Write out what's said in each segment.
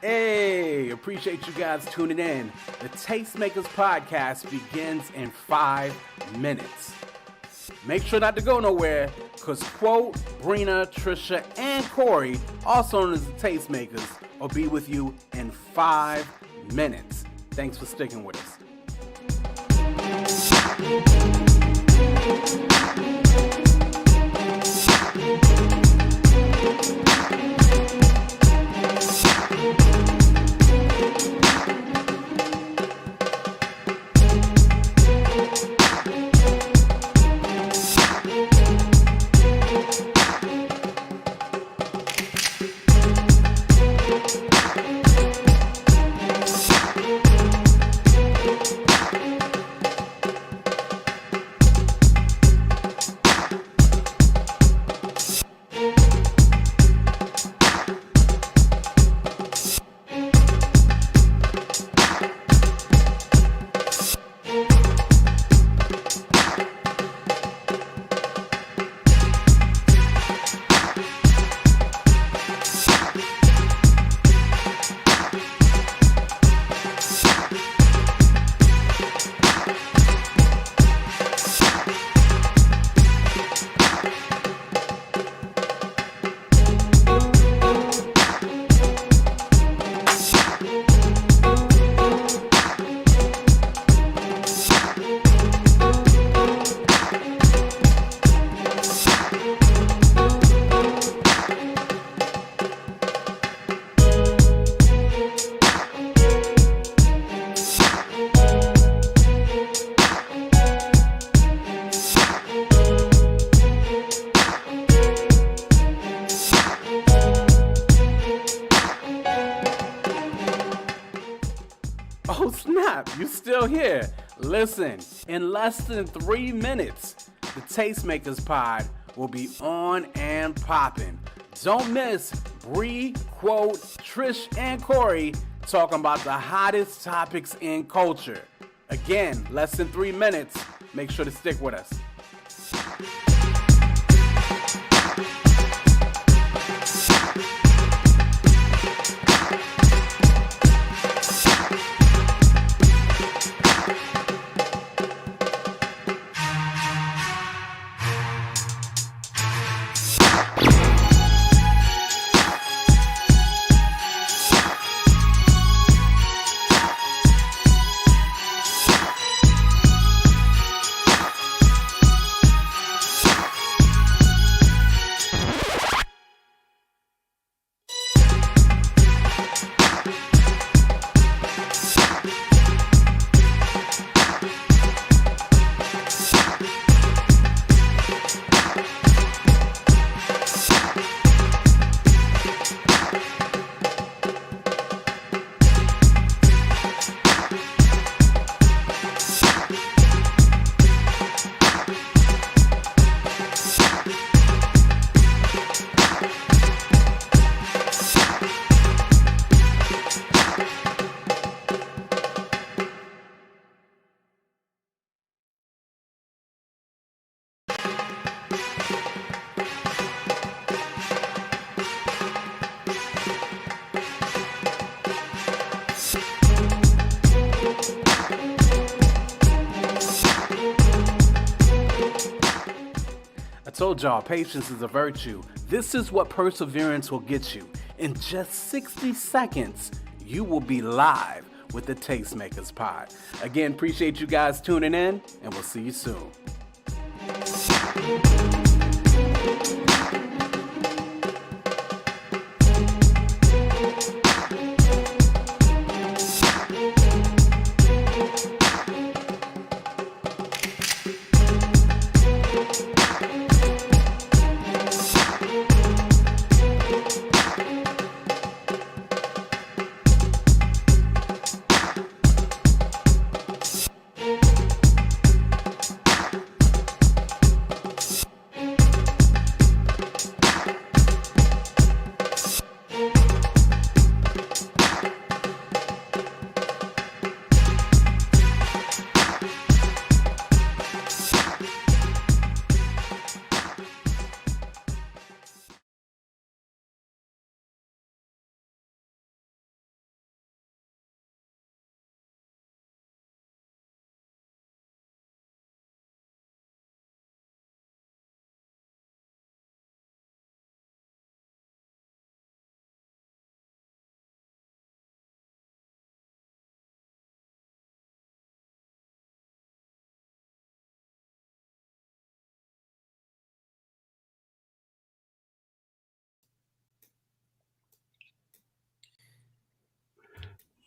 Hey, appreciate you guys tuning in. The Tastemakers Podcast begins in 5 minutes. Make sure not to go nowhere, because Quote, Brina, Trisha, and Corey, also known as the Tastemakers, will be with you in 5 minutes. Thanks for sticking with us. Oh snap, you still here? Listen, in less than 3 minutes, the Tastemakers Pod will be on and popping. Don't miss Bree, Quote, Trish, and Corey talking about the hottest topics in culture. Again, less than 3 minutes. Make sure to stick with us. I told y'all, patience is a virtue. This is what perseverance will get you. In just 60 seconds, you will be live with the Tastemakers Pod. Again, appreciate you guys tuning in, and we'll see you soon.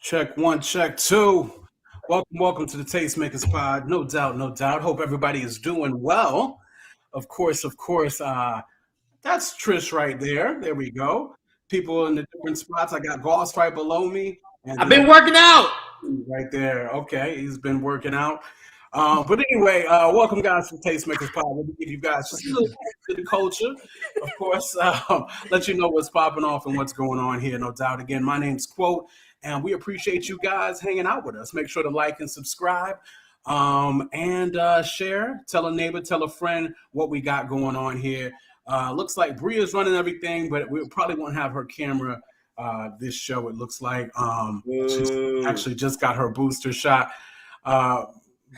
Check one, check two. Welcome to the Tastemakers Pod. No doubt, no doubt. Hope everybody is doing well. Of course, of course. That's Trish right there. There we go. People in the different spots. I got Goss right below me, and I've been working out. right there. Okay, he's been working out. But anyway, welcome guys to Tastemakers Pod. We'll give you guys just a little to the culture. Of course, let you know what's popping off and what's going on here, no doubt. Again, my name's Quote, and we appreciate you guys hanging out with us. Make sure to like and subscribe, and share. Tell a neighbor, tell a friend what we got going on here. Looks like Bree is running everything, but we probably won't have her camera this show. It looks like she actually just got her booster shot.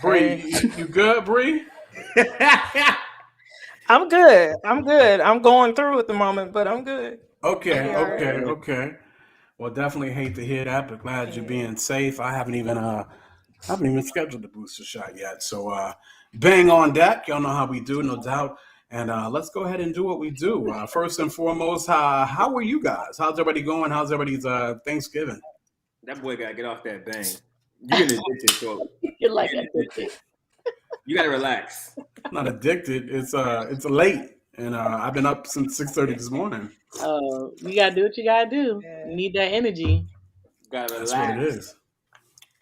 Bree, you good, Bree? I'm good. I'm going through at the moment, but I'm good. Okay. Well, definitely hate to hear that, but glad you're being safe. I haven't even scheduled the booster shot yet. So bang on deck. Y'all know how we do, no doubt. And let's go ahead and do what we do. First and foremost, how are you guys? How's everybody going? How's everybody's Thanksgiving? That boy gotta get off that bang. You're getting addicted, so You're like addicted. you gotta relax. I'm not addicted. It's late, and I've been up since 6:30 this morning. Oh, you gotta do what you gotta do. You need that energy. You gotta relax. That's what it is.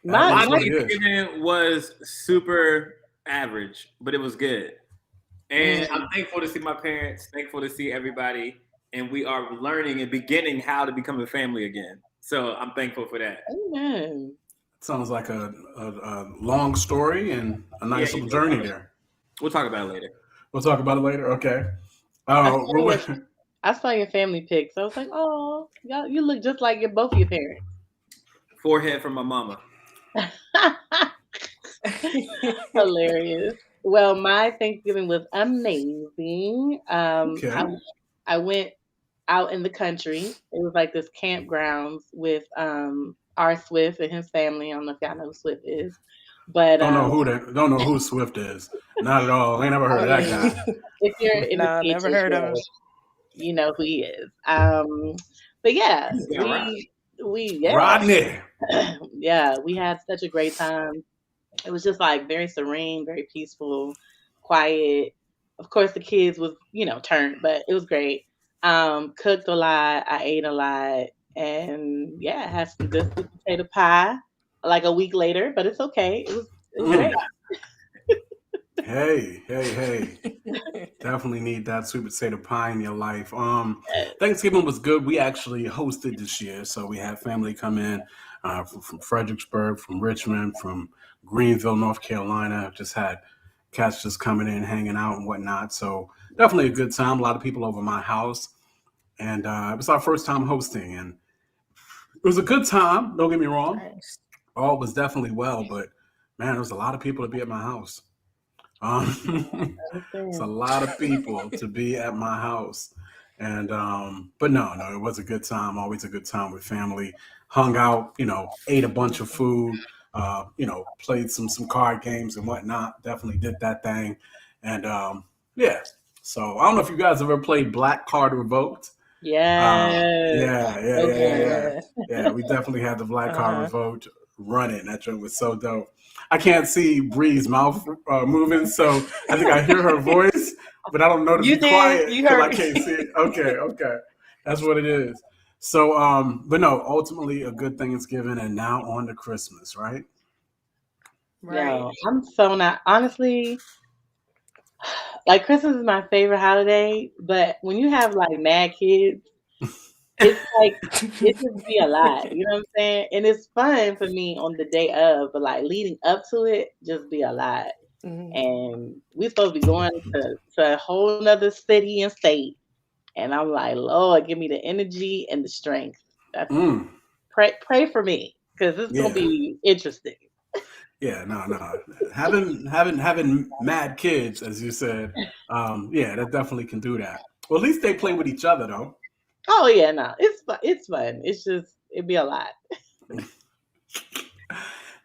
My That's what it is. Thanksgiving was super average, but it was good. And I'm thankful to see my parents, thankful to see everybody, and we are learning and beginning how to become a family again. So I'm thankful for that. Amen. Sounds like a long story and a nice little journey there. We'll talk about it later. We'll talk about it later. Okay. I saw your family pics. I was like, oh, y'all, you look just like both of your parents. Forehead from my mama. Hilarious. Well, my Thanksgiving was amazing. I went out in the country. It was like this campgrounds with R. Swift and his family. I don't know if y'all know who Swift is, but don't know who Swift is. Not at all. I ain't never heard of that guy. If you're in the never heard of him. You know who he is. But yeah, we Rodney. Yeah, we had such a great time. It was just like very serene, very peaceful, quiet. Of course, the kids was turned, but it was great. Cooked a lot. I ate a lot. And yeah, had some good sweet potato pie like a week later, but it's okay. It was great. Hey. Definitely need that sweet potato pie in your life. Thanksgiving was good. We actually hosted this year. So we had family come in from Fredericksburg, from Richmond, from Greenville, North Carolina. Just had cats just coming in, hanging out and whatnot. So definitely a good time. A lot of people over my house. And it was our first time hosting, and it was a good time. Don't get me wrong. Nice. All was definitely well, but man, there was a lot of people to be at my house. It's a lot of people to be at my house, and but no, it was a good time. Always a good time with family. Hung out, ate a bunch of food, played some card games and whatnot. Definitely did that thing, and yeah. So I don't know if you guys have ever played Black Card Revoked. Yeah. Yeah. We definitely had the Black Card Revoked running. That joke was so dope. I can't see Bree's mouth moving, so I think I hear her voice, but I don't know to be quiet because I can't see it. Okay. That's what it is. So, but no, ultimately a good Thanksgiving, and now on to Christmas, right? Right. No, I'm so not. Honestly, like Christmas is my favorite holiday, but when you have like mad kids, it's like it just be a lot. You know what I'm saying? And it's fun for me on the day of, but like leading up to it, just be a lot. Mhm. And we're supposed to be going to a whole nother city and state. And I'm like, Lord, give me the energy and the strength. That's pray for me, because it's gonna be interesting. Yeah, no. Having mad kids, as you said, that definitely can do that. Well, at least they play with each other, though. Oh yeah, no, it's fun. It's just it'd be a lot.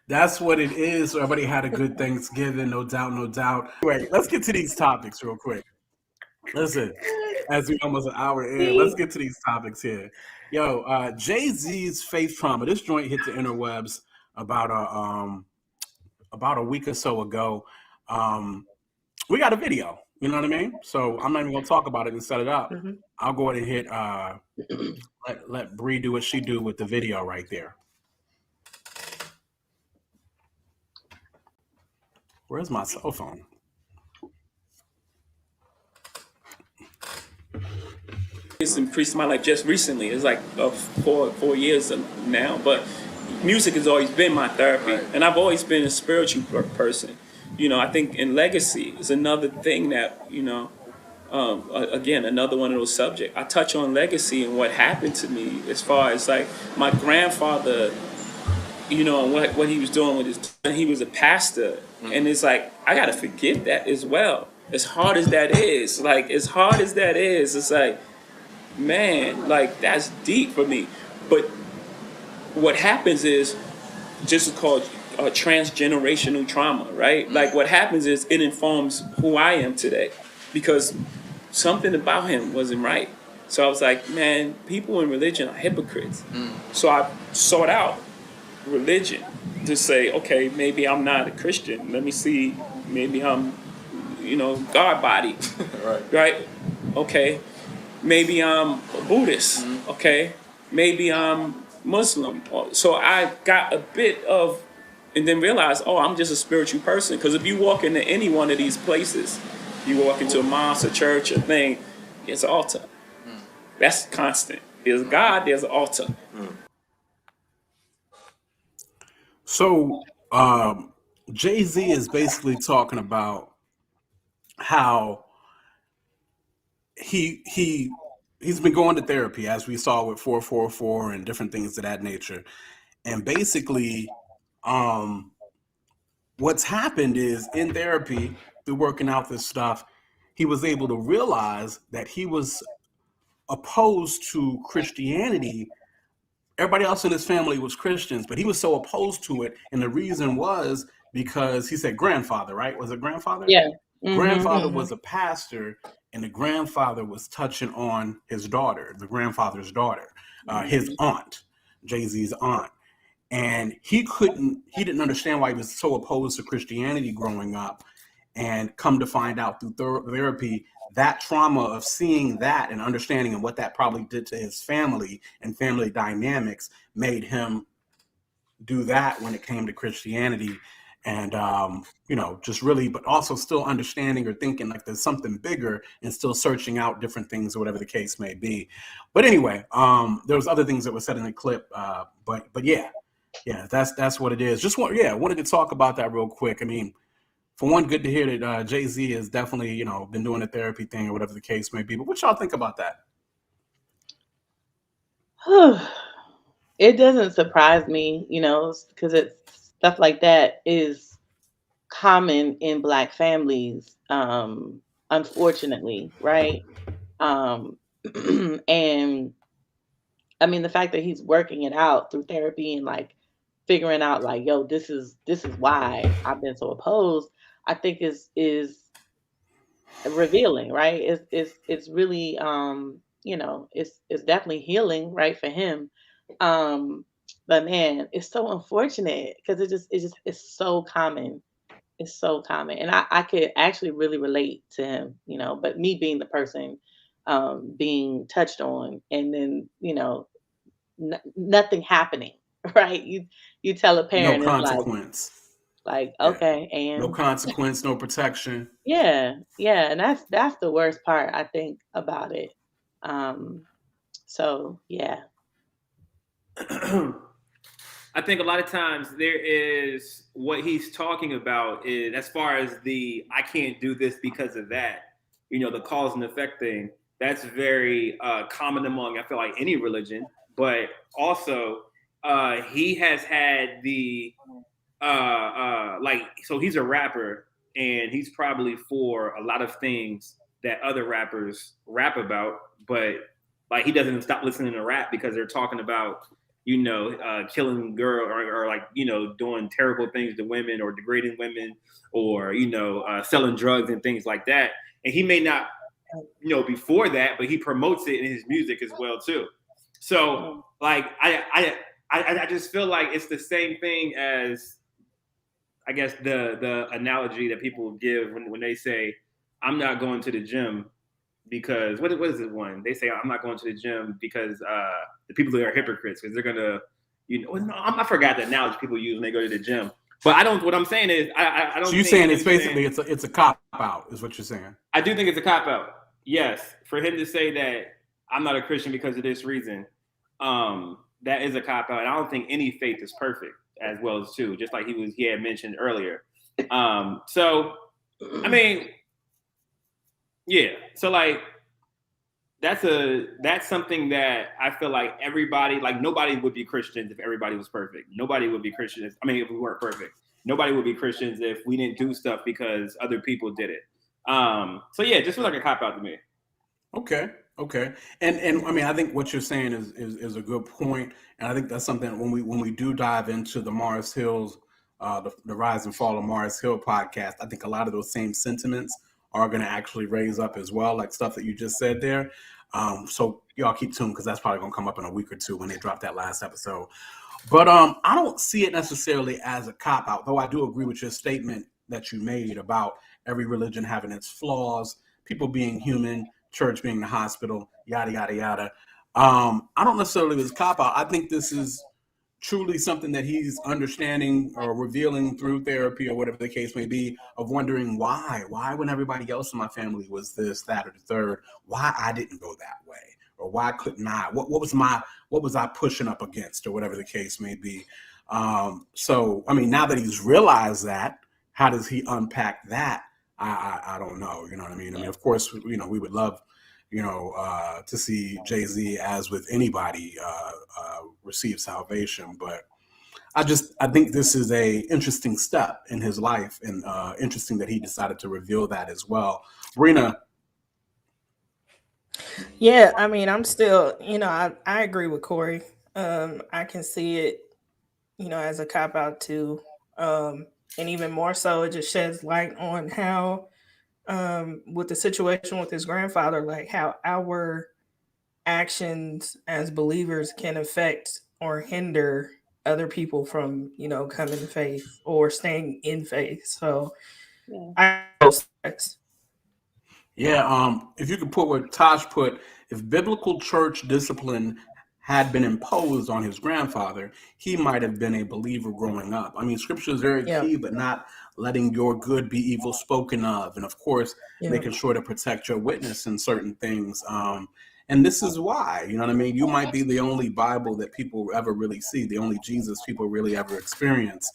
That's what it is. So everybody had a good Thanksgiving, no doubt. Anyway, let's get to these topics real quick. Listen, As we almost an hour in, let's get to these topics here. Yo, Jay-Z's faith trauma. This joint hit the interwebs about a week or so ago. We got a video. You know what I mean? So I'm not even gonna talk about it and set it up. Mm-hmm. I'll go ahead and hit let Bree do what she do with the video right there. Where's my cell phone? It's increased my life just recently. It's like 4 years now, but music has always been my therapy, right. And I've always been a spiritual person. You know, I think in legacy is another thing that, you know, again, another one of those subjects. I touch on legacy and what happened to me as far as like my grandfather, you know, and what he was doing with his, he was a pastor. And it's like, I got to forgive that as well. As hard as that is, it's like, man, like that's deep for me. But what happens is just called transgenerational trauma, right? Like what happens is it informs who I am today because something about him wasn't right. So I was like, man, people in religion are hypocrites. So I sought out religion to say, okay, maybe I'm not a Christian. Let me see, maybe I'm, you know, God body, right? Okay. Maybe I'm a Buddhist, okay? Maybe I'm Muslim. So I got a bit of, and then realized, oh, I'm just a spiritual person. Because if you walk into any one of these places, you walk into a mosque, a church, a thing, it's an altar. That's constant. There's God, there's an altar. So Jay-Z is basically talking about how he's been going to therapy, as we saw with 444 and different things of that nature. And basically, what's happened is in therapy, through working out this stuff, he was able to realize that he was opposed to Christianity. Everybody else in his family was Christians, but he was so opposed to it. And the reason was because he said grandfather, right? Was it grandfather? Yeah. Grandfather was a pastor, and the grandfather was touching on his daughter, the grandfather's daughter, his aunt, Jay-Z's aunt. And he didn't understand why he was so opposed to Christianity growing up. And come to find out through therapy, that trauma of seeing that and understanding and what that probably did to his family and family dynamics made him do that when it came to Christianity. And, you know, just really, but also still understanding or thinking like there's something bigger and still searching out different things or whatever the case may be. But anyway, there was other things that were said in the clip. But yeah, that's what it is. Wanted to talk about that real quick. I mean, for one, good to hear that Jay-Z has definitely, you know, been doing the therapy thing or whatever the case may be. But what y'all think about that? It doesn't surprise me, you know, because it's stuff like that is common in Black families, unfortunately, right? And I mean, the fact that he's working it out through therapy and like figuring out like, yo, this is why I've been so opposed, I think is revealing, right? It's really you know, it's definitely healing, right, for him. But man, it's so unfortunate because it's so common. It's so common. And I could actually really relate to him, you know, but me being the person being touched on and then, you know, nothing happening, right? You tell a parent, No it's consequence. like okay, and no consequence, no protection. Yeah, and that's the worst part I think about it. So yeah. I think a lot of times there is what he's talking about is as far as I can't do this because of that, you know, the cause and effect thing. That's very common among, I feel like, any religion. But also, he has had so he's a rapper and he's probably for a lot of things that other rappers rap about, but like he doesn't stop listening to rap because they're talking about, you know, killing girl or like, you know, doing terrible things to women or degrading women or, you know, selling drugs and things like that. And he may not before that, but he promotes it in his music as well too. So like I just feel like it's the same thing as, I guess, the analogy that people give when they say, I'm not going to the gym because what is it one? They say, I'm not going to the gym because the people that are hypocrites, because they're gonna, I forgot the analogy people use when they go to the gym. But what I'm saying is I don't. So you're saying it's basically it's a cop out, is what you're saying? I do think it's a cop out. Yes, for him to say that I'm not a Christian because of this reason, that is a cop out. And I don't think any faith is perfect, as well as too, just like he had mentioned earlier. So I mean, yeah. So like that's something that I feel like everybody, like nobody would be Christians if everybody was perfect. Nobody would be Christians. I mean, if we weren't perfect, nobody would be Christians if we didn't do stuff because other people did it. So yeah, just feels like a cop out to me. Okay. And I mean, I think what you're saying is a good point. And I think that's something when we do dive into the Mars Hills, the Rise and Fall of Mars Hill podcast, I think a lot of those same sentiments are going to actually raise up as well, like stuff that you just said there. So y'all keep tuned, because that's probably going to come up in a week or two when they drop that last episode. But I don't see it necessarily as a cop-out, though I do agree with your statement that you made about every religion having its flaws, people being human, church being the hospital, yada, yada, yada. I don't necessarily as cop-out. I think this is truly something that he's understanding or revealing through therapy or whatever the case may be, of wondering why when everybody else in my family was this, that, or the third, why I didn't go that way, or why couldn't I, what was I pushing up against, or whatever the case may be. So, I mean, now that he's realized that, how does he unpack that? I don't know. You know what I mean? I mean, of course, we would love, to see Jay-Z, as with anybody, receive salvation. But I think this is a interesting step in his life, and interesting that he decided to reveal that as well. Rena. Yeah, I mean, I'm still, I agree with Corey. I can see it, as a cop out too. And even more so, it just sheds light on how, with the situation with his grandfather, like how our actions as believers can affect or hinder other people from, coming to faith or staying in faith. So Yeah, if you could put what Tosh put, if biblical church discipline had been imposed on his grandfather, he might have been a believer growing up. I mean, scripture is very key, but not letting your good be evil spoken of. And of course, making sure to protect your witness in certain things. And this is why, you know what I mean? You might be the only Bible that people ever really see, the only Jesus people really ever experience.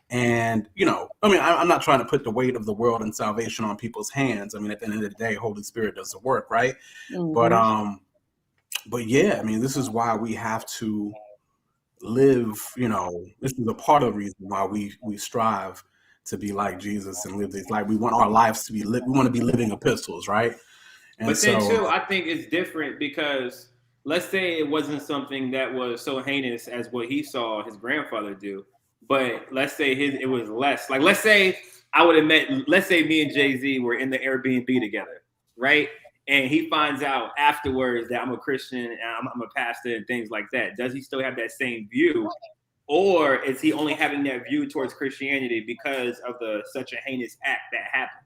And, I mean, I'm not trying to put the weight of the world and salvation on people's hands. I mean, at the end of the day, Holy Spirit does the work, right? Mm-hmm. But yeah, I mean, this is why we have to live, this is a part of the reason why we strive to be like Jesus and live this life. We want our lives to be we want to be living epistles, right? And but then too, I think it's different, because let's say it wasn't something that was so heinous as what he saw his grandfather do. But let's say it was less. Like, let's say me and Jay-Z were in the Airbnb together, right? And he finds out afterwards that I'm a Christian and I'm a pastor and things like that. Does he still have that same view? Or is he only having that view towards Christianity because of such a heinous act that happened?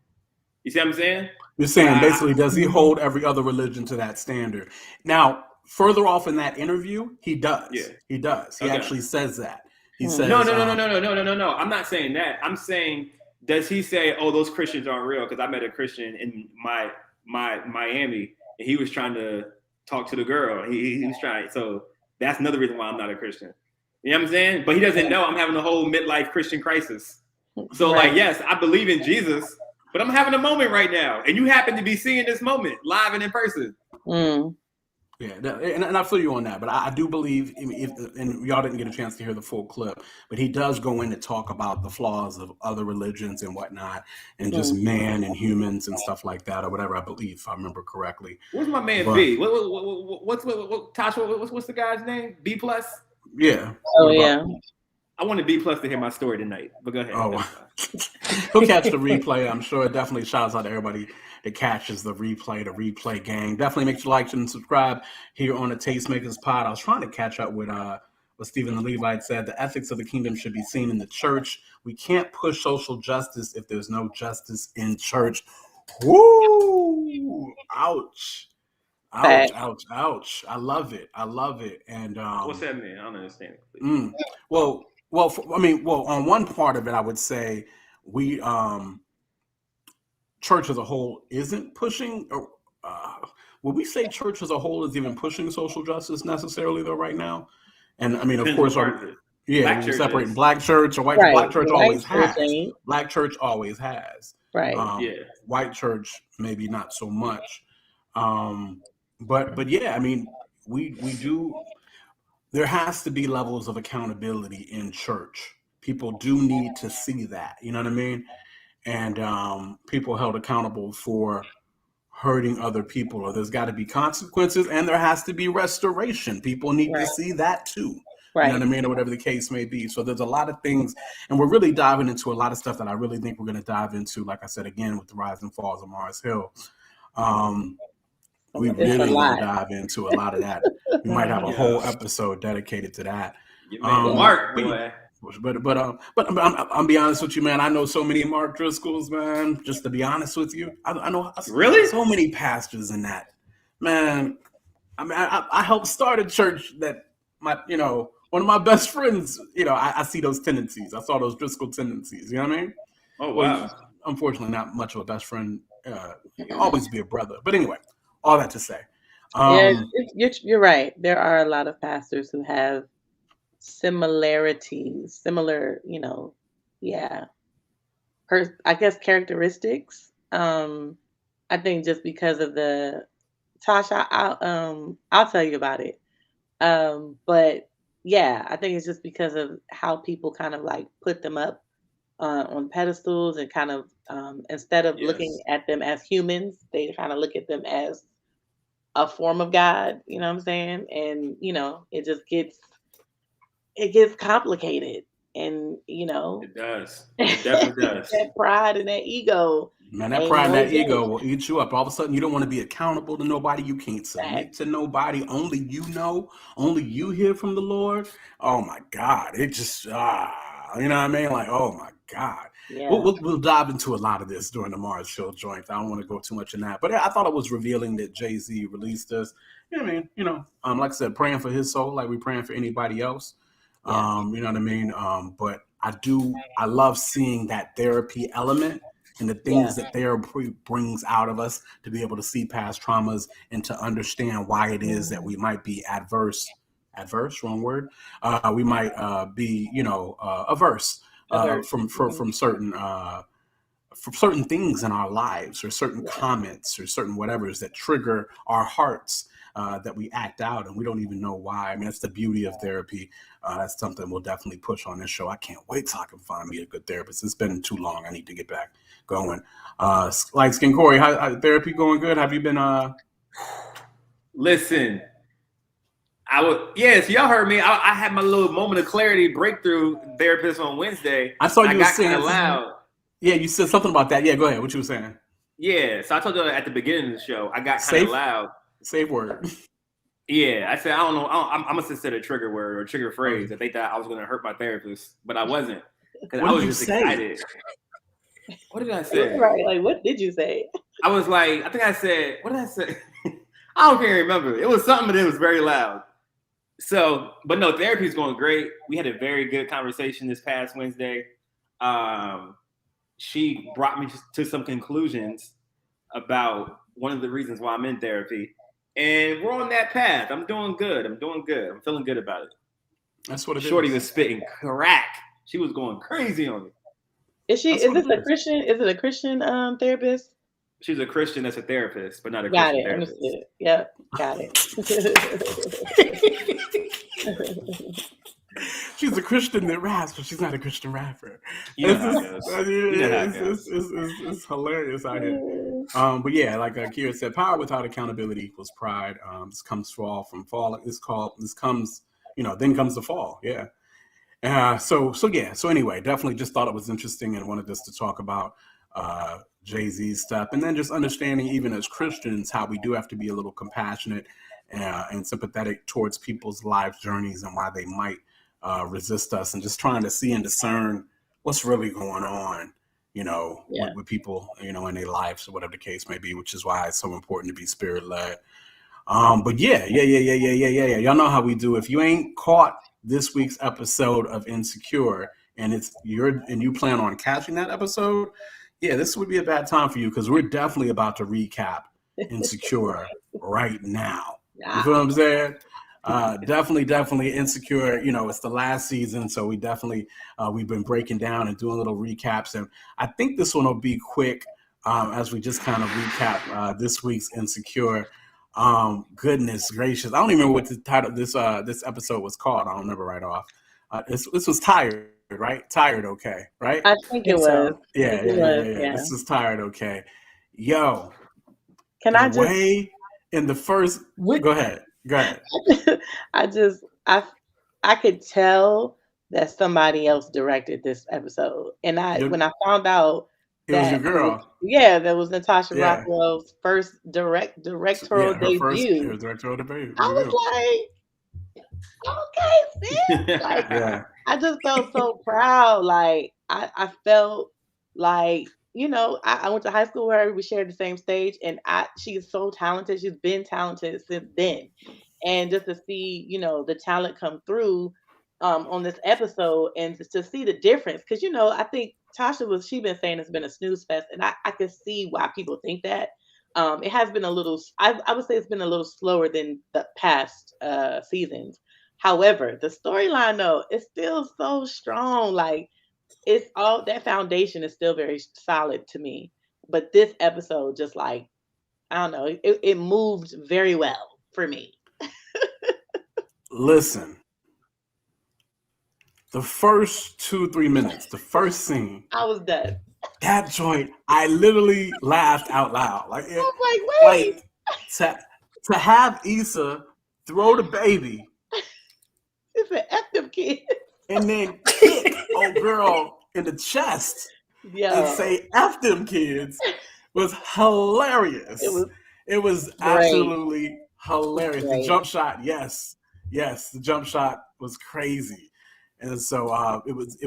You see what I'm saying? You're saying basically, does he hold every other religion to that standard? Now, further off in that interview, he does. Yeah. He does. He actually says that. He says, No. I'm not saying that. I'm saying, does he say, "Oh, those Christians aren't real"? Because I met a Christian in my Miami, and he was trying to talk to the girl. He was trying. So that's another reason why I'm not a Christian. You know what I'm saying? But he doesn't know I'm having a whole midlife Christian crisis. So like, yes, I believe in Jesus, but I'm having a moment right now, and you happen to be seeing this moment live and in person. Yeah, and I feel you on that, but I do believe, and y'all didn't get a chance to hear the full clip, but he does go in to talk about the flaws of other religions and whatnot, and just man and humans and stuff like that, or whatever. I believe, if I remember correctly. Where's my man B? What's Tasha? What's the guy's name? B plus? Yeah. Oh yeah. I wanted B plus to hear my story tonight, but go ahead. Oh, he'll catch the replay, I'm sure. Definitely shouts out to everybody that catches the replay gang. Definitely make sure to like and subscribe here on the Tastemakers Pod. I was trying to catch up with what Stephen the Levite said. The ethics of the kingdom should be seen in the church. We can't push social justice if there's no justice in church. Woo! Ouch. Ouch, ouch, ouch. I love it. And what's that mean? I don't understand it. Well, on one part of it, I would say we church as a whole isn't pushing. Would we say church as a whole is even pushing social justice necessarily though right now? And I mean, of course, we're separating black church or white. Right. Black church always has. Black church always has. Right. White church maybe not so much. But yeah, I mean, we do. There has to be levels of accountability in church. People do need to see that. You know what I mean? And people held accountable for hurting other people, or there's got to be consequences, and there has to be restoration. People need to see that too. Right. You know what I mean? Or whatever the case may be. So there's a lot of things, and we're really diving into a lot of stuff that I really think we're going to dive into, like I said, again, with the rise and falls of Mars Hill. We really want to dive into a lot of that. We might have a whole episode dedicated to that. Mark, boy. But I'm be honest with you, man. I know so many Mark Driscolls, man. Just to be honest with you, I know really so many pastors in that, man. I mean, I helped start a church that one of my best friends. I see those tendencies. I saw those Driscoll tendencies. You know what I mean? Oh wow. Unfortunately, not much of a best friend. Always be a brother. But anyway, all that to say, you're right. There are a lot of pastors who have similarities, I guess characteristics. I think just because of the Tasha, I'll tell you about it. But yeah, I think it's just because of how people kind of like put them up on pedestals and kind of instead of looking at them as humans, they kind of look at them as a form of God. You know what I'm saying? And it just gets complicated, and it does. It definitely does. That pride and that ego. Man, that pride and that ego will eat you up. All of a sudden, you don't want to be accountable to nobody. You can't submit to nobody. Only you know. Only you hear from the Lord. Oh my God! It just you know what I mean? Like, oh my God. Yeah. We'll dive into a lot of this during the Mars Show joint. I don't want to go too much in that, but I thought it was revealing that Jay-Z released this. You know what I mean? Like I said, praying for his soul, like we're praying for anybody else. Yeah. You know what I mean? But I love seeing that therapy element and the things that therapy brings out of us to be able to see past traumas and to understand why it is that we might be adverse, wrong word. We might be, averse from certain things in our lives, or certain comments or certain whatevers that trigger our hearts. That we act out and we don't even know why. I mean, that's the beauty of therapy. That's something we'll definitely push on this show. I can't wait till I can find me a good therapist. It's been too long. I need to get back going. Light Skin Corey, how therapy going good? Have you been? Listen, yes, y'all heard me. I had my little moment of clarity breakthrough therapist on Wednesday. I saw you saying loud. Yeah, you said something about that. Yeah, go ahead. What you were saying? Yeah, so I told you at the beginning of the show, I got kind of loud. Safe word. Yeah, I said, I don't know. I must have said a trigger word or a trigger phrase that they thought I was going to hurt my therapist, but I wasn't. Because I was just excited. What did I say? Right, like, what did you say? I was like, I think I said, what did I say? I don't care, remember. It was something, but it was very loud. So, but no, therapy is going great. We had a very good conversation this past Wednesday. She brought me to some conclusions about one of the reasons why I'm in therapy. And we're on that path. I'm doing good. I'm feeling good about it. That's what it Shorty was spitting crack. She was going crazy on me. Is this a Christian? Is it a Christian therapist? She's a Christian that's a therapist, but not a Christian therapist. Understood. Yep, got it. She's a Christian that raps, but she's not a Christian rapper. It's hilarious out here. But yeah, like Kira said, power without accountability equals pride. This comes from fall. Then comes the fall. Yeah. So anyway, definitely just thought it was interesting and wanted us to talk about Jay-Z's stuff, and then just understanding even as Christians how we do have to be a little compassionate and sympathetic towards people's life journeys and why they might resist us, and just trying to see and discern what's really going on, with people, in their lives or whatever the case may be, which is why it's so important to be spirit-led. But yeah. Y'all know how we do. If you ain't caught this week's episode of Insecure and you plan on catching that episode, this would be a bad time for you, because we're definitely about to recap Insecure right now. You feel what I'm saying? Definitely Insecure. It's the last season, so we definitely we've been breaking down and doing little recaps, and I think this one will be quick as we just kind of recap this week's Insecure. Goodness gracious, I don't even remember what the title of this episode was called. I don't remember right off. This was Tired, right? Tired, okay, right? I think it was. Yeah. This was Tired, okay. Yo, can I just in the first? Go ahead. I could tell that somebody else directed this episode, and when I found out it was your girl. That was Natasha Rothwell's first directorial debut. Directorial debut. I was like, okay, sis. Like, I just felt so proud. Like, I felt like, I went to high school where we shared the same stage, and she is so talented. She's been talented since then. And just to see, the talent come through on this episode, and to see the difference, because I think Tasha she's been saying it's been a snooze fest, and I can see why people think that. It has been a little, I would say it's been a little slower than the past seasons. However, the storyline though is still so strong. Like, it's all that foundation is still very solid to me. But this episode, just like, I don't know, it moved very well for me. Listen, the first 2-3 minutes, the first scene, I was done. That joint, I literally laughed out loud. Like, I was like, wait. To have Issa throw the baby. It's an F them kid. And then kick old girl in the chest and say F them kids was hilarious. It was absolutely hilarious. Great. The jump shot, yes, the jump shot was crazy. And so it was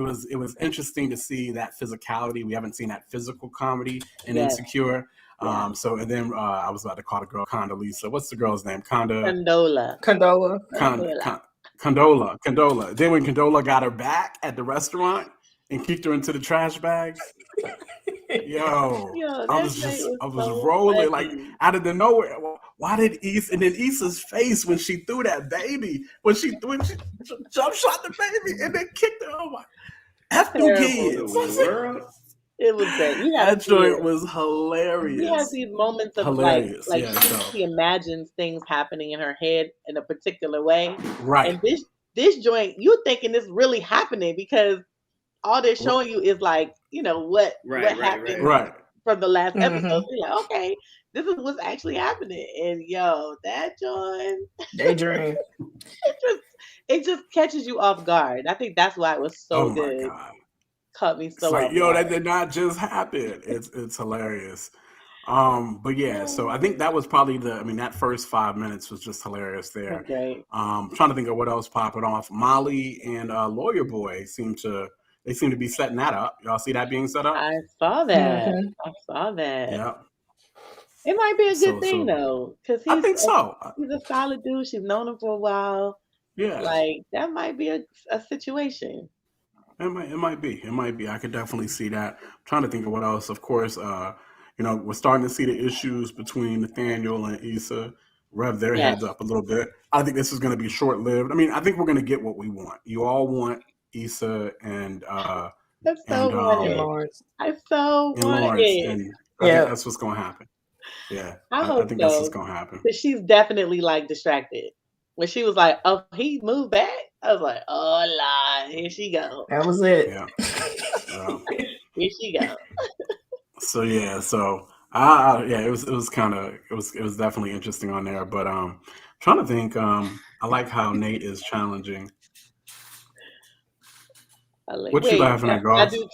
interesting to see that physicality. We haven't seen that physical comedy in Insecure. So, and then I was about to call the girl Condoleezza. What's the girl's name? Condola. Condola. Then when Condola got her back at the restaurant and kicked her into the trash bags, I was rolling like out of the nowhere. Why did Issa, and then Issa's face when she threw that baby, when she jump shot the baby and then kicked her? Oh my, F them kids. It was great. That joint was hilarious. She has these moments of hilarious. like she imagines things happening in her head in a particular way. Right. And this joint, you're thinking this really happening, because all they're showing you is like, what happened from the last episode. So you're like, okay, this is what's actually happening. And that joint, daydream. it just catches you off guard. I think that's why it was so good. My God. Cut me so like, that did not just happen. It's hilarious. But yeah, so I think that was probably that first 5 minutes was just hilarious there. Okay. Trying to think of what else popping off. Molly and Lawyer Boy seem to be setting that up. Y'all see that being set up? I saw that. I saw that. Yeah. It might be a good thing though, because I think so. He's a solid dude. She's known him for a while. Yeah. Like, that might be a situation. It might be. I could definitely see that. I'm trying to think of what else. Of course, we're starting to see the issues between Nathaniel and Issa rev their heads up a little bit. I think this is going to be short-lived. I think we're going to get what we want. You all want Issa and Lawrence. I so want Lawrence, it. and I think that's what's going to happen. Yeah, I think that's what's going to happen. But she's definitely like distracted. When she was like, "Oh, he moved back," I was like, "Oh, Lord, here she go." That was it. Yeah. Here she go. So it was definitely interesting on there. But trying to think, I like how Nate is challenging. What you laughing at, girl? I do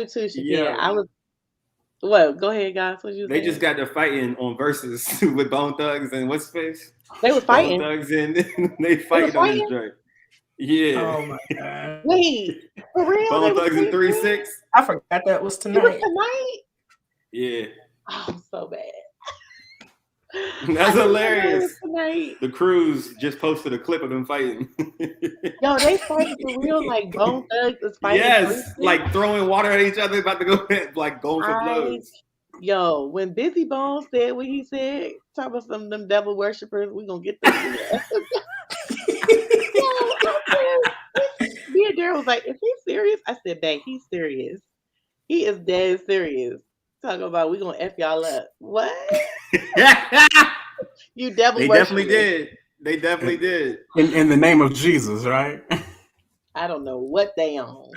too, Shakira. What? Go ahead, guys. What you They saying? just got to fighting on verses with Bone Thugs and what's his face? They was Bone fighting. Thugs and they fighting on this fighting? joint. Yeah. Oh my god. Wait, for real? Bone They was Thugs and fighting? 3-6. I forgot that was It tonight. was tonight? Yeah. Oh, so bad. That's I hilarious. Tonight. The Cruise just posted a clip of them fighting. Yo, they fighting for real. Like Bone Thugs is fighting. Yes, like throwing water at each other, about to go like going for blows. Yo, when Busy Bones said what he said, talk about some of them devil worshippers, we gonna get them. Me and Daryl was like, "Is he serious?" I said, "Babe, he's serious. He is dead serious. Talking about we gonna f y'all up. What? You devil They worshippers. definitely did. They definitely did. In the name of Jesus, right? I don't know what they on.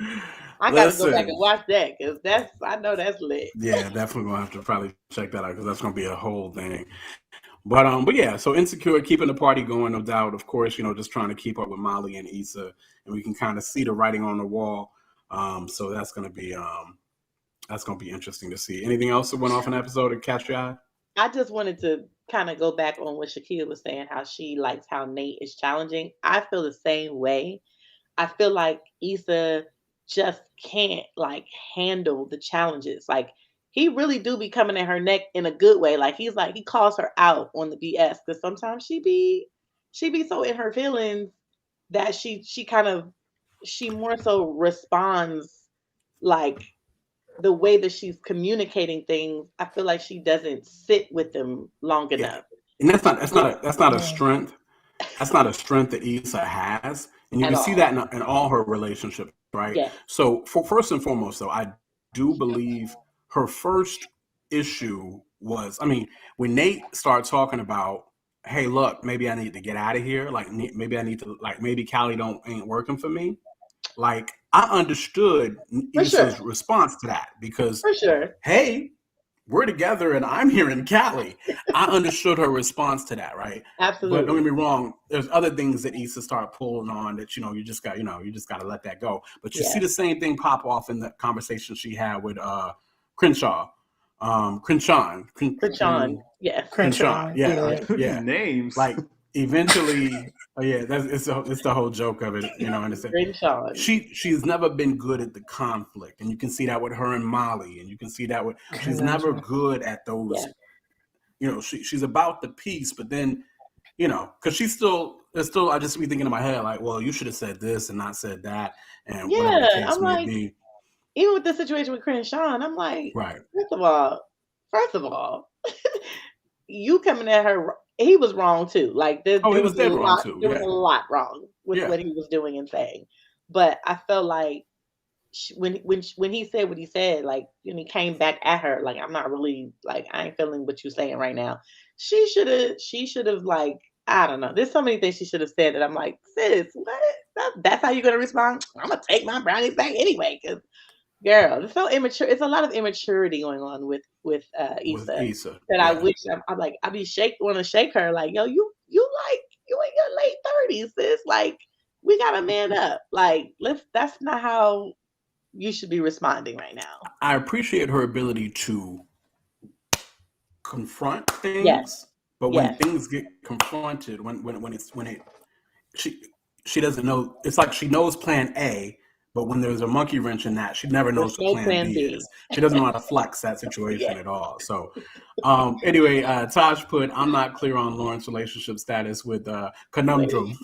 I gotta go back Listen. and watch that because I know that's lit. Yeah, definitely gonna have to probably check that out because that's gonna be a whole thing. But yeah, so Insecure, keeping the party going, no doubt. Of course, just trying to keep up with Molly and Issa, and we can kind of see the writing on the wall. So that's gonna be interesting to see. Anything else that went off in the episode that catch your eye? I just wanted to kind of go back on what Shakia was saying, how she likes how Nate is challenging. I feel the same way. I feel like Issa just can't handle the challenges. Like he really do be coming at her neck in a good way. Like he calls her out on the BS because sometimes she be so in her feelings that she more so responds like the way that she's communicating things. I feel like she doesn't sit with them long enough. And that's not a strength. That's not a strength that Issa has, and you can see that in all her relationships, right? Yeah. So first and foremost, though, I do believe her first issue was, when Nate started talking about, hey, look, maybe I need to get out of here. Like maybe I need to, maybe Cali ain't working for me. Like I understood Issa's response to that because, for sure, hey, we're together and I'm here in Cali. I understood her response to that, right? Absolutely. But don't get me wrong, there's other things that Issa started pulling on that, you just got to let that go. But you see the same thing pop off in the conversation she had with Crenshaw. Crenshaw. Yeah. Crenshaw. Yeah. Names. Like eventually, it's the whole joke of it, and it's she's never been good at the conflict, and you can see that with her and Molly, and you can see that with she's never good at those. She's about the peace, but then because she's still I just be thinking in my head like, well, you should have said this and not said that, and whatever the case may be. Even with the situation with Crenshaw, I'm like, right. First of all, you coming at her. He was wrong too. Like there was a lot wrong with what he was doing and saying. But I felt like when he said what he said, like when he came back at her, like I'm not really I ain't feeling what you're saying right now. She should have I don't know. There's so many things she should have said that I'm like, sis, what? That's how you're gonna respond? I'm gonna take my brownies back anyway, because girl, it's so immature. It's a lot of immaturity going on with Issa. That I wish I'm like I want to shake her like, yo, you in your late 30s, sis. Like we gotta man up. Like that's not how you should be responding right now. I appreciate her ability to confront things, but when things get confronted, she doesn't know. It's like she knows plan A. But when there's a monkey wrench in that, she never knows what plan B is. She doesn't know how to flex that situation at all. So anyway, Taj put, I'm not clear on Lauren's relationship status with Conundrum.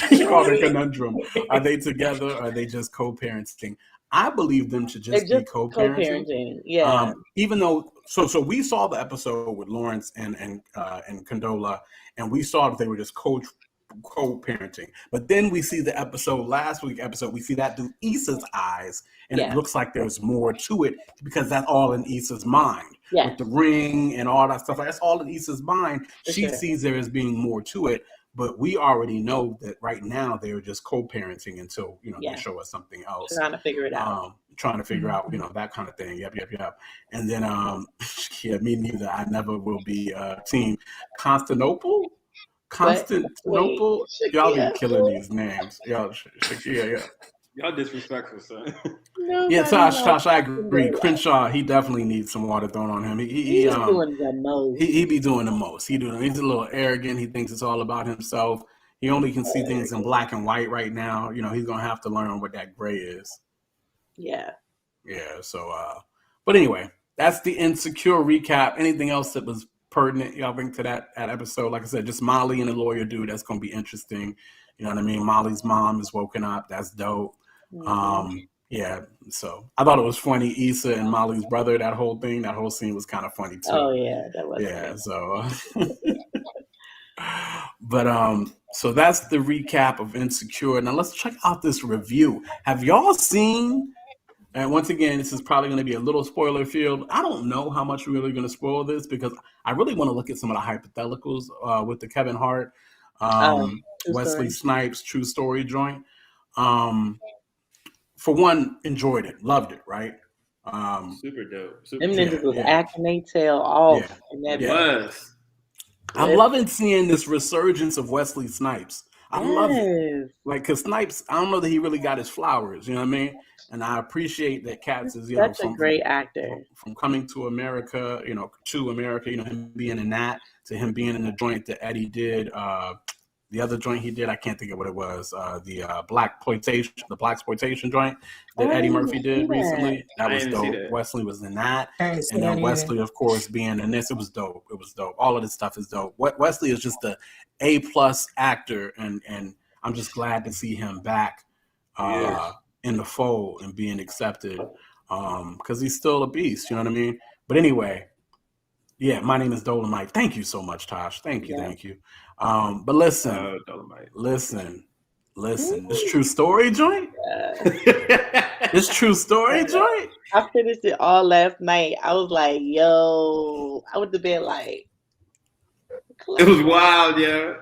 She called her Conundrum. Are they together or are they just co-parenting? I believe them to just be co-parenting. Yeah. Even though, so we saw the episode with Lawrence and Condola, and we saw that they were just co-parenting, but then we see the last week episode, we see that through Issa's eyes, and it looks like there's more to it because that's all in Issa's mind. With the ring and all that stuff, that's all in Issa's mind. She sees there as being more to it, but we already know that right now they're just co-parenting until they show us something else. Trying to figure it out. That kind of thing. Yep. And then me neither. I never will be team Constantinople. Y'all be killing these names. Y'all, Shakia, Y'all disrespectful, son. Yeah, Nobody Tosh, wants I to agree. do that. Crenshaw, he definitely needs some water thrown on him. He's doing the most. He be doing the most. He's a little arrogant. He thinks it's all about himself. He only can see things in black and white right now. You know, he's gonna have to learn what that gray is. Yeah. Yeah. So, but anyway, that's the Insecure recap. Anything else that was pertinent y'all bring to that episode? Like I said, just Molly and the lawyer dude. That's gonna be interesting. You know what I mean? Molly's mom is woken up. That's dope. Yeah, so I thought it was funny. Issa and Molly's brother, that whole scene was kind of funny too. Oh yeah, that was. Yeah, so but so that's the recap of Insecure. Now let's check out this review. Have y'all seen? And once again, this is probably going to be a little spoiler field. I don't know how much we're really going to spoil this because I really want to look at some of the hypotheticals with the Kevin Hart, Wesley Snipes true story joint. For one, enjoyed it, loved it, right? Super dope. Them niggas was acting they tail off in that was. I'm loving seeing this resurgence of Wesley Snipes. I love it. Like, because Snipes, I don't know that he really got his flowers, you know what I mean? And I appreciate that Katz is, such a great actor. From Coming to America, him being in that, to him being in the joint that Eddie did, the other joint he did, I can't think of what it was. The blaxploitation joint that Eddie Murphy did recently. That was dope. Wesley was in that, and then Wesley, of course, being in this. It was dope. All of this stuff is dope. Wesley is just A+ actor, and I'm just glad to see him back in the fold and being accepted, because he's still a beast. You know what I mean? But anyway. Yeah, my name is Dolomite. Thank you so much, Tosh. Thank you. But listen, this true story joint. This true story joint. I finished it all last night. I was like, yo, I went to bed like. It was wild, yeah.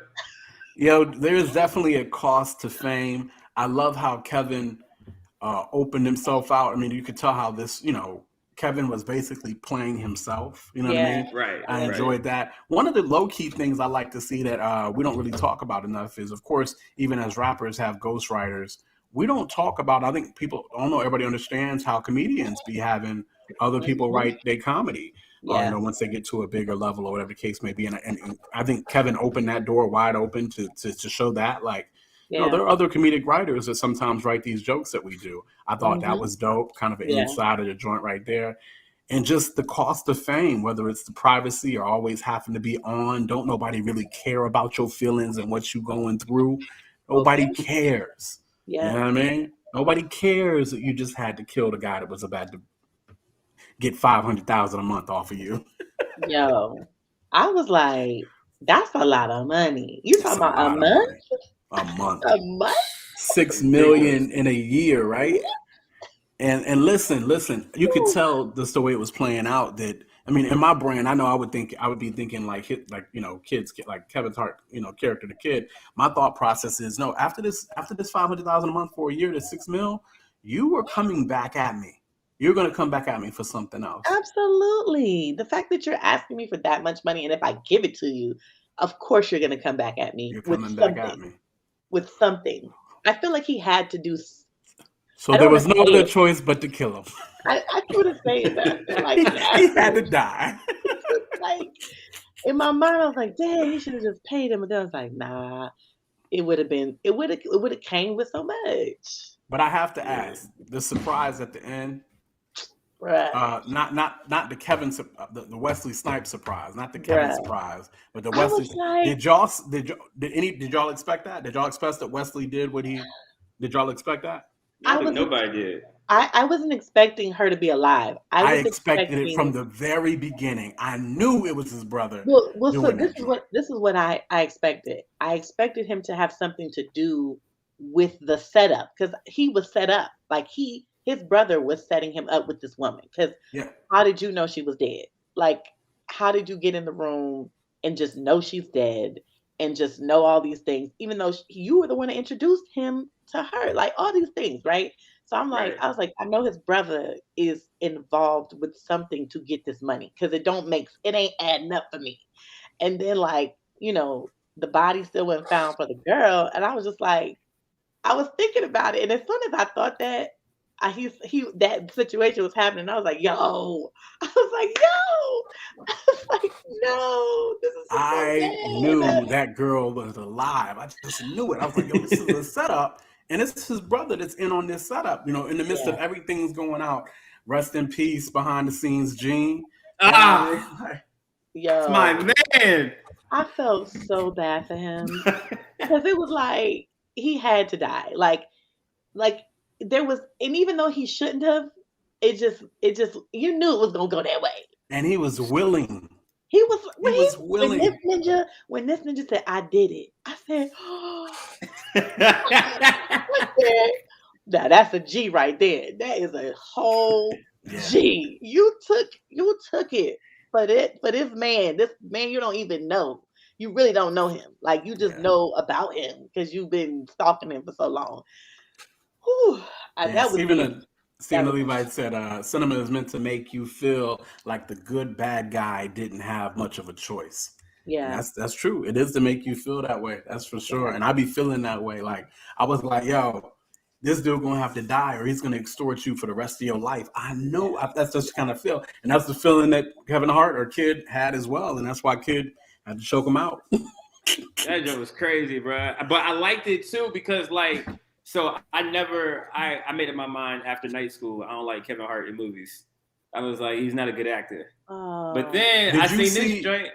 Yo, there is definitely a cost to fame. I love how Kevin opened himself out. I mean, you could tell how this, Kevin was basically playing himself. You know what I mean? Right. I enjoyed that. One of the low-key things I like to see that we don't really talk about enough is, of course, even as rappers have ghostwriters, we don't talk about, I think people, I don't know, everybody understands how comedians be having other people write their comedy. Once they get to a bigger level or whatever the case may be. And I think Kevin opened that door wide open to show that, like, there are other comedic writers that sometimes write these jokes that we do. I thought that was dope, kind of an inside of the joint right there. And just the cost of fame, whether it's the privacy or always having to be on, don't nobody really care about your feelings and what you're going through. Nobody cares. Yeah. You know what I mean? Nobody cares that you just had to kill the guy that was about to get $500,000 a month off of you. Yo, I was like, that's a lot of money. You talking about a month? A month. A month? $6 million in a year, right? And listen, you could tell just the way it was playing out that, I mean, in my brain, I know I would be thinking like kids, like Kevin Hart, character, the kid. My thought process is, no, after this $500,000 a month for a year to $6 million, you were coming back at me. You're going to come back at me for something else. Absolutely. The fact that you're asking me for that much money, and if I give it to you, of course you're going to come back at me. You're coming back at me. With something. I feel like he had to do. So there was no other choice but to kill him. I couldn't say that. Like, he had to die. Like, in my mind, I was like, "Damn, you should have just paid him." And then I was like, "Nah, it would have came with so much." But I have to ask, the surprise at the end, right? Not the Kevin, the Wesley Snipes surprise, not the Kevin surprise, but the Wesley. Like, did y'all expect that? Did y'all expect that Wesley did what he? Did y'all expect that? Nobody did. I wasn't expecting her to be alive. I expected it from the very beginning. I knew it was his brother. Well, so this is what I expected. I expected him to have something to do with the setup, because he was set up. Like his brother was setting him up with this woman. Because how did you know she was dead? Like, how did you get in the room and just know she's dead and just know all these things, even though you were the one that introduced him to her? Like, all these things, right? So I'm like, I was like, I know his brother is involved with something to get this money, because it ain't adding up for me. And then, like, the body still wasn't found for the girl, and I was just like, I was thinking about it, and as soon as I thought that that situation was happening, I was like, yo, I was like, yo, I was like, no, this is so I bad. knew that girl was alive. I just knew it. I was like, yo, this is a setup. And it's his brother that's in on this setup, in the midst of everything's going out. Rest in peace, behind the scenes, Gene. Yo, it's my man. I felt so bad for him because it was like he had to die. Like there was, and even though he shouldn't have, it just you knew it was gonna go that way. And he was willing. He was willing. When this ninja said, "I did it," I said, "Oh." Now that's a G right there. That is a whole G. You took it for this man. This man you don't even know. You really don't know him. Like you just know about him because you've been stalking him for so long. Whew. That was Stephen Levite said, cinema is meant to make you feel like the good bad guy didn't have much of a choice. Yeah. And that's true. It is to make you feel that way. That's for sure. And I be feeling that way. Like I was like, yo, this dude gonna have to die or he's gonna extort you for the rest of your life. I know that's just kind of feel. And that's the feeling that Kevin Hart or Kid had as well. And that's why Kid had to choke him out. That joke was crazy, bro. But I liked it too because so I made up my mind after night school. I don't like Kevin Hart in movies. I was like, he's not a good actor. But then I seen this joint.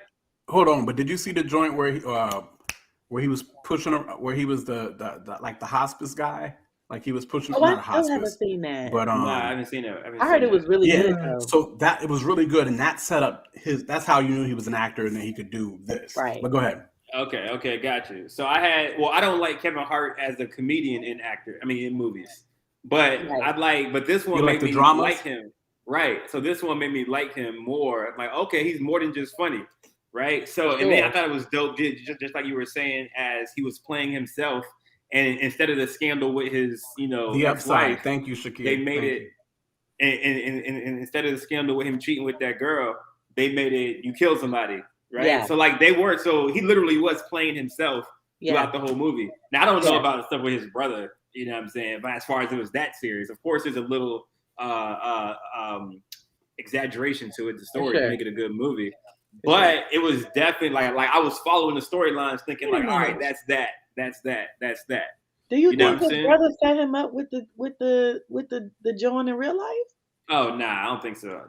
Hold on, but did you see the joint where he was pushing, where he was the like the hospice guy? Like he was pushing. I haven't seen that. But I haven't seen it. I heard it was really good. Though. So it was really good, and that set up that's how you knew he was an actor and that he could do this. Right. But go ahead. Okay, got you. So I don't like Kevin Hart as a comedian in movies, but but this one made me like him. Right. So this one made me like him more. I'm like, okay, he's more than just funny. Right. So, and then I thought it was dope, just like you were saying, as he was playing himself, and instead of the scandal with his, the upside. Thank you, Shaquille. They made it, and instead of the scandal with him cheating with that girl, they made it you kill somebody. Right. Yeah. So so he literally was playing himself throughout the whole movie. Now I don't know about the stuff with his brother, you know what I'm saying? But as far as it was that serious, of course there's a little exaggeration to it, the story to make it a good movie. But it was definitely like I was following the storylines thinking all right, that's that. Do you think his brother set him up with the John in real life? Oh nah, I don't think so.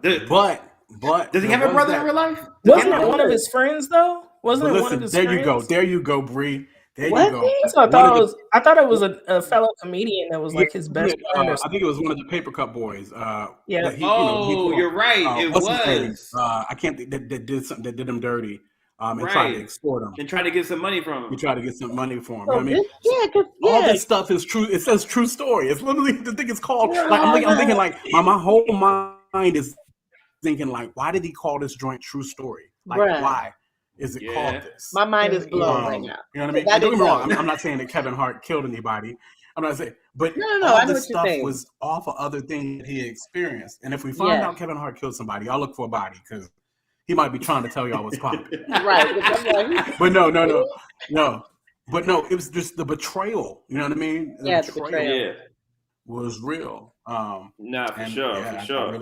But does he have a brother in real life? Wasn't it one of his friends though? Wasn't it one of his friends? There you go, Bree. There you go. I thought it was a fellow comedian that was like his best friend. I think it was one of the Paper Cup boys. You're right. It was. I can't think that did something that did him dirty. And tried to extort him. And tried to get some money from him. We tried to get some money for him. So all this stuff is true. It says true story. It's literally the thing. It's called. I'm thinking like my whole mind is thinking like, why did he call this joint True Story? Like, why is it called this? My mind is blown right now. You know what I mean? Don't get me wrong. I'm not saying that Kevin Hart killed anybody. I'm not saying, but all this stuff was off of other things that he experienced. And if we find out Kevin Hart killed somebody, I'll look for a body because he might be trying to tell y'all what's popping. Right. But no. But no, it was just the betrayal. You know what I mean? The betrayal was real. For sure.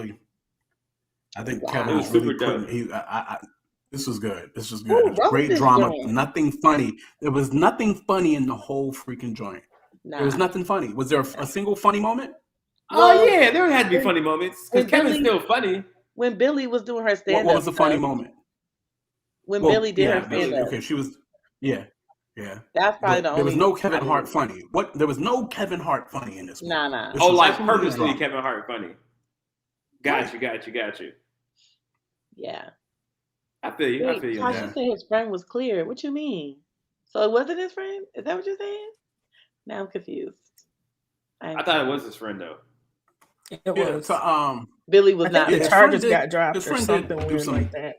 I think Kevin was really this was good. This was good. It was great drama. Nothing funny. There was nothing funny in the whole freaking joint. There was nothing funny. Was there a single funny moment? Oh yeah, there had to be funny moments because Kevin's still funny. When Billy was doing her stand-up, what was the funny moment? When Billy did her stand-up. Okay, she was. Yeah. That's probably the only. There was no Kevin Hart funny. There was no Kevin Hart funny in this. Nah. Oh, like purposely Kevin Hart funny. Got you. Yeah. I feel you. Tasha said his friend was clear. What you mean? So it wasn't his friend? Is that what you're saying? Now I'm confused. I thought it was his friend though. It was. So, Billy was not. The charges got dropped or something weird like that.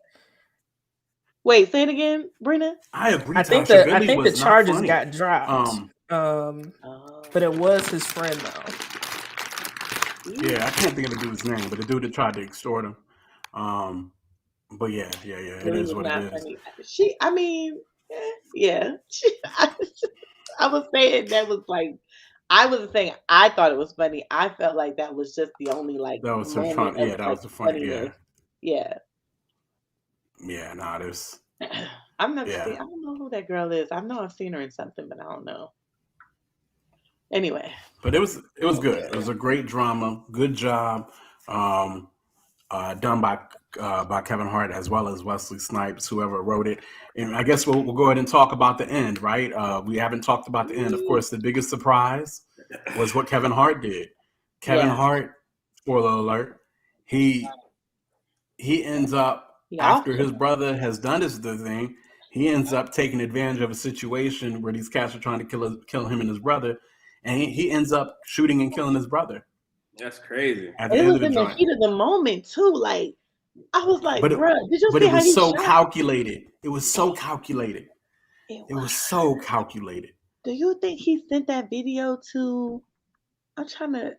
Wait, say it again, Brina. I agree. I think the charges got dropped. But it was his friend though. Yeah, I can't think of the dude's name, but the dude that tried to extort him. But yeah, it is what it is. I was saying that was like, I wasn't saying I thought it was funny. I felt like that was just the only like That was the moment fun. of Yeah, that like was the funny. funniness. Yeah. Yeah. Yeah. Nah, there's. I've never Yeah. seen. I don't know who that girl is. I know I've seen her in something, but I don't know. Anyway, But it was good. It was a great drama. Good job. Done by Kevin Hart as well as Wesley Snipes, whoever wrote it. And I guess we'll go ahead and talk about the end, right? We haven't talked about the end. Of course, the biggest surprise was what Kevin Hart did. Kevin Yeah. Hart, spoiler alert, he ends up, after his brother has done his thing, he ends up taking advantage of a situation where these cats are trying to kill him and his brother, and he ends up shooting and killing his brother. That's crazy. At the it end was of the in the joint. heat of the moment too. Like I was like, But bruh, did you But see it how was he so shot? calculated. It was so calculated. It was so calculated. Do you think he sent that video to? I'm trying to.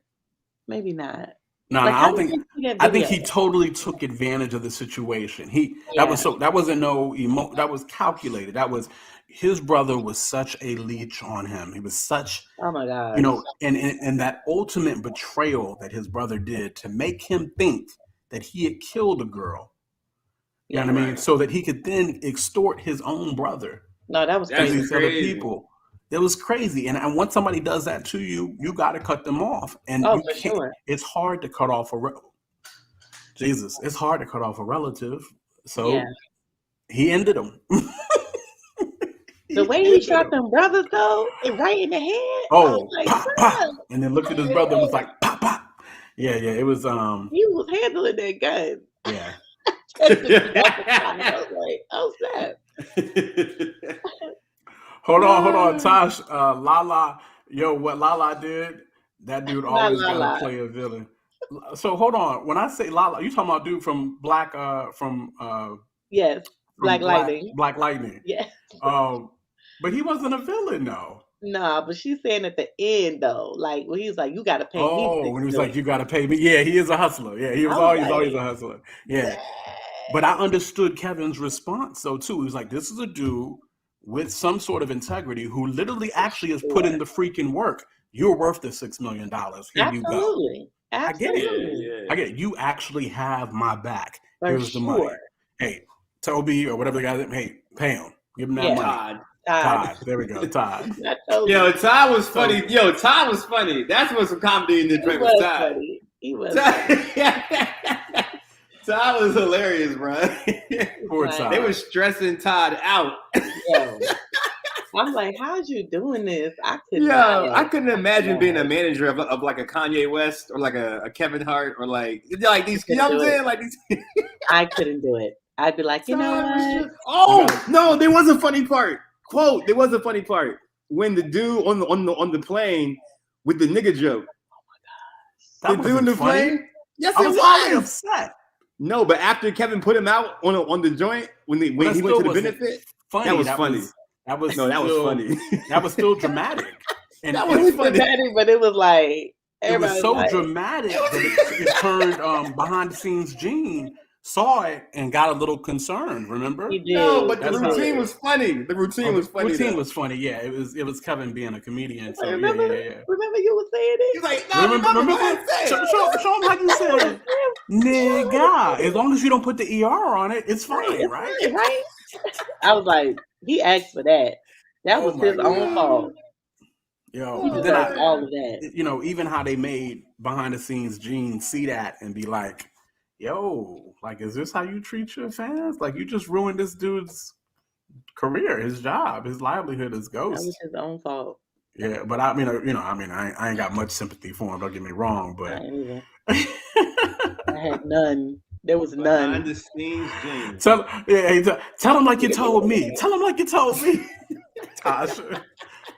Maybe not. No, Like, I how don't did think. he see that I think he video? totally took advantage of the situation. Yeah. That wasn't no that was calculated. That was his brother was such a leech on him. He was such, Oh my god. you know, and that ultimate betrayal that his brother did to make him think that he had killed a girl. You know what I mean? So that he could then extort his own brother. No, that was to crazy. these other people. It was crazy. And once somebody does that to you, you got to cut them off. And Oh, you for can't, sure. it's hard to cut off it's hard to cut off a relative. So Yeah. he ended them. The way he shot them brothers though, right in the head. I Oh, was like, pop, bruh, pop. And then looked at his brother and was like, pop, pop. Yeah, it was he was handling that gun. yeah. I was like, oh snap. Hold on, Tosh. Lala, what Lala did, that dude always gotta play a villain. So hold on. When I say Lala, you talking about dude from Yes, Black Lightning. Black Lightning. Yes. But he wasn't a villain though. Nah, but she's saying at the end though, like when he was like, "You got to pay me." Oh, when he was like, "You got to pay me." Yeah, he is a hustler. Yeah, he was always a hustler. Yeah. But I understood Kevin's response though too. He was like, "This is a dude with some sort of integrity who literally actually has put in the freaking work. You're worth the $6 million. Here you go." Absolutely. I get it. I get it. You actually have my back. For Here's the money. sure. Hey, Toby or whatever the guy's name. Hey, pay him. Give him that money. Todd. There we go. Todd. Yo, Todd was funny. Todd was funny. That's what some comedy in the drink was Todd. Funny. He was Todd was hilarious, bro. Poor Todd. They were stressing Todd out. Yo. I'm like, how's you doing this? I couldn't imagine being a manager of like a Kanye West or like a Kevin Hart or like these. You know what I'm saying? Like these. I couldn't do it. I'd be like, you know what? Oh no, there was a funny part. Quote: there was a funny part when the dude on the plane with the nigga joke. Oh my gosh, the dude in the plane. Yes, I was upset. No, but after Kevin put him out on the joint when he went to the benefit, funny. That was funny. That was funny. That was still dramatic. And that was funny. Dramatic, but it was like it was so dramatic that it turned behind the scenes. Gene saw it and got a little concerned. Remember? He did. No, but the routine was funny. The routine was funny. The routine was funny. Yeah, it was Kevin being a comedian. So remember, remember you were saying it. He's like, no, remember show him how you said it, nigga. As long as you don't put the ER on it, it's fine, right? Right. I was like, he asked for that. That was his own fault. Yo, he deserved all of that. You know, even how they made behind the scenes Gene see that and be like, yo, like, is this how you treat your fans? Like, you just ruined this dude's career, his job, his livelihood as Ghost. That was his own fault. Yeah, but I mean, I ain't got much sympathy for him. Don't get me wrong, but I had none. There was none. Behind the scenes, Gene. Tell him like you told me. Tell him like you told me. Tasha,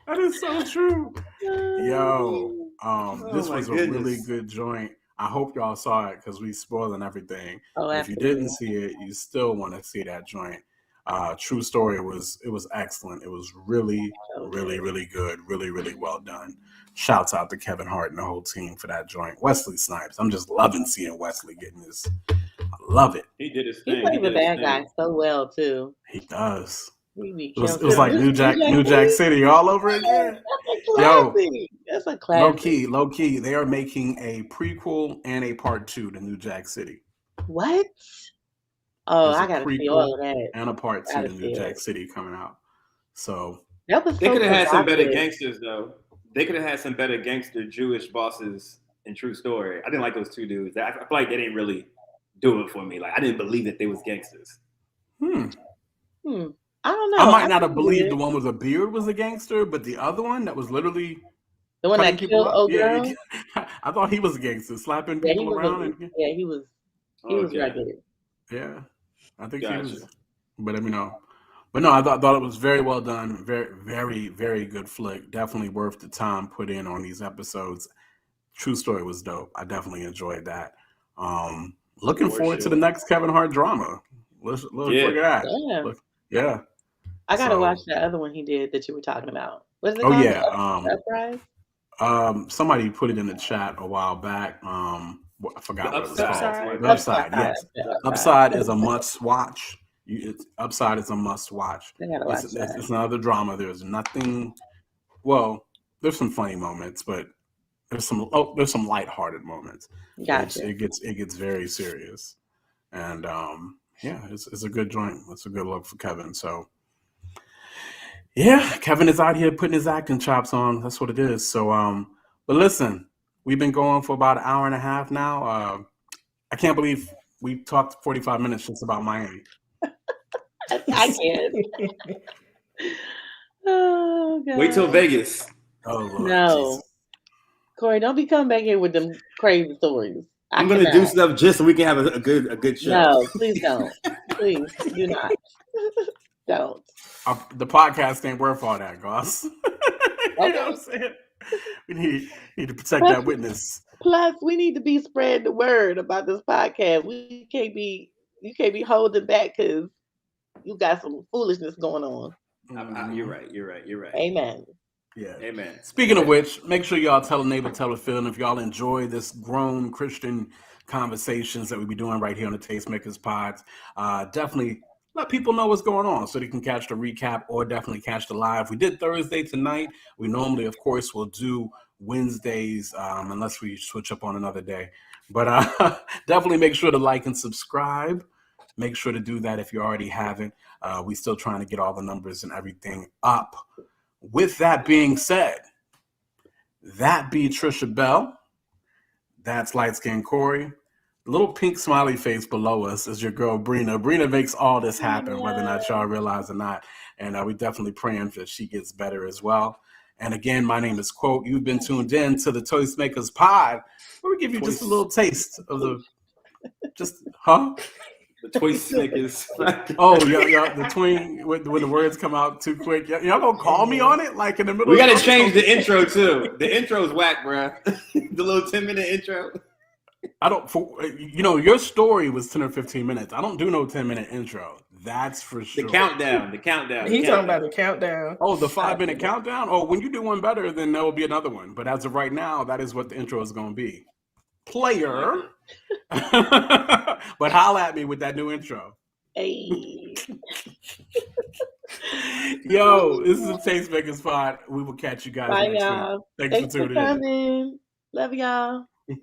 that is so true. Yo, this was a really good joint. I hope y'all saw it because we spoiling everything. Oh, if you didn't see it, you still want to see that joint. True story. It was excellent. It was really, really, really good. Really, really well done. Shouts out to Kevin Hart and the whole team for that joint. Wesley Snipes. I'm just loving seeing Wesley getting this. I love it. He did his thing. He played the bad guy so well too. He does. It was like New Jack City all over again. Yo, It's a classic. Low key, they are making a prequel and a part 2 to New Jack City. What? Oh, There's I a gotta see prequel all of that. and a part 2 Gotta to New see Jack it. City coming out. So That was They so could have had some better provocative. gangsters though. They could have had some better gangster Jewish bosses in True Story. I didn't like those two dudes. I feel like they didn't really do it for me. Like I didn't believe that they was gangsters. I don't know. I might not have think believed it the is. one with a beard was a gangster, but the other one that was literally The one cutting that people killed up, old yeah, girl. I thought he was a gangster, slapping Yeah, he people was. around, and He was. He was Okay. regular. yeah, I think he Gotcha. was. But let me know. But no, I thought it was very well done. Very, very, very good flick. Definitely worth the time put in on these episodes. True Story was dope. I definitely enjoyed that. Looking For forward to the sure. next Kevin Hart drama. Look Yeah. at that. Yeah. Look, yeah. I gotta So- watch the other one he did that you were talking about. What is it Oh called? yeah. Uprise? Somebody put it in the chat a while back. I forgot what it was called. Upside? The Upside, yes. Yeah, Upside is a must watch. Upside is a must watch. I gotta watch It's that. another drama. There's nothing. Well, there's some funny moments, but there's some lighthearted moments. Gotcha. It gets very serious, and yeah, it's a good joint. It's a good look for Kevin. So yeah, Kevin is out here putting his acting chops on. That's what it is. So but listen, we've been going for about an hour and a half now. I can't believe we talked 45 minutes just about Miami. I can't. Oh God. Wait till Vegas. Oh Lord, No. Jesus. Corey, don't be coming back here with them crazy stories. I'm gonna do stuff just so we can have a good show. No, please don't. Please do not. Don't. The podcast ain't worth all that, Goss. You know what I'm saying? We need to protect that witness. Plus, we need to be spreading the word about this podcast. You can't be holding back because you got some foolishness going on. You're right. Amen. Yeah. Amen. Speaking of which, make sure y'all tell a neighbor, tell a friend. If y'all enjoy this grown Christian conversations that we be doing right here on the Tastemakers Pods, definitely let people know what's going on so they can catch the recap or definitely catch the live. We did Thursday tonight. We normally, of course, will do Wednesdays unless we switch up on another day. But definitely make sure to like and subscribe. Make sure to do that if you already haven't. We still trying to get all the numbers and everything up. With that being said, that be Trisha Bell. That's Light Skin Corey. The little pink smiley face below us is your girl Brina. Brina makes all this happen, whether or not y'all realize or not. And we definitely praying that she gets better as well. And again, my name is Quote. You've been tuned in to the Tastemakers Pod, where we give you just a little taste of the The Toy Snickers. Oh, yeah, the twing when the words come out too quick. Y'all gonna call me on it like in the middle? We gotta change the intro too. The intro's whack, bro. The little 10-minute intro. I don't. Your story was 10 or 15 minutes. I don't do no 10-minute intro. That's for sure. The countdown. He's talking about the countdown. Oh, the 5-minute countdown. Oh, when you do one better, then there will be another one. But as of right now, that is what the intro is going to be. Player. But holla at me with that new intro. Hey. Yo, this is the Tastemakers Pod. We will catch you guys Bye, next y'all. week. Thanks for tuning for coming. Love y'all. in.